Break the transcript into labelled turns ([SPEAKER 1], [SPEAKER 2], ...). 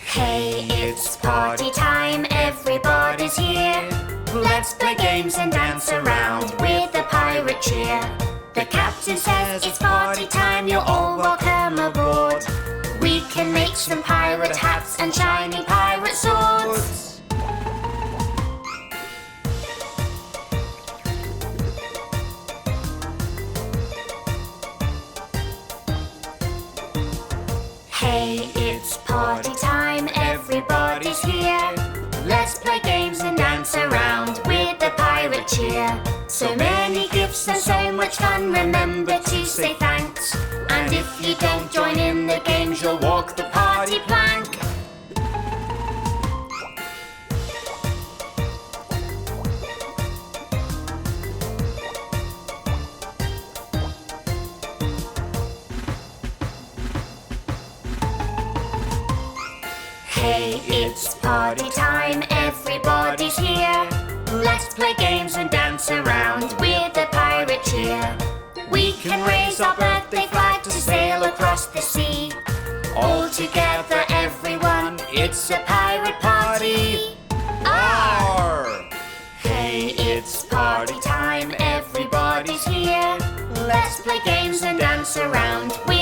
[SPEAKER 1] Hey, it's party time, everybody's here. Let's play games and dance around with a pirate cheer. The captain says it's party time, you're all welcome aboard. We can make some pirate hats and shiny pirate swords. Hey, it's party time, everybody's here. Let's play games and dance around with a pirate cheer. So many gifts and so much fun, remember to say thanks. And if you don't join in the games, you'll walk the party plank. Hey, it's party time, everybody's here. Let's play games and dance around with a pirate cheer. We can raise our birthday flag to sail across the sea. All together, everyone, it's a pirate party. Arr! Hey, it's party time, everybody's here. Let's play games and dance around with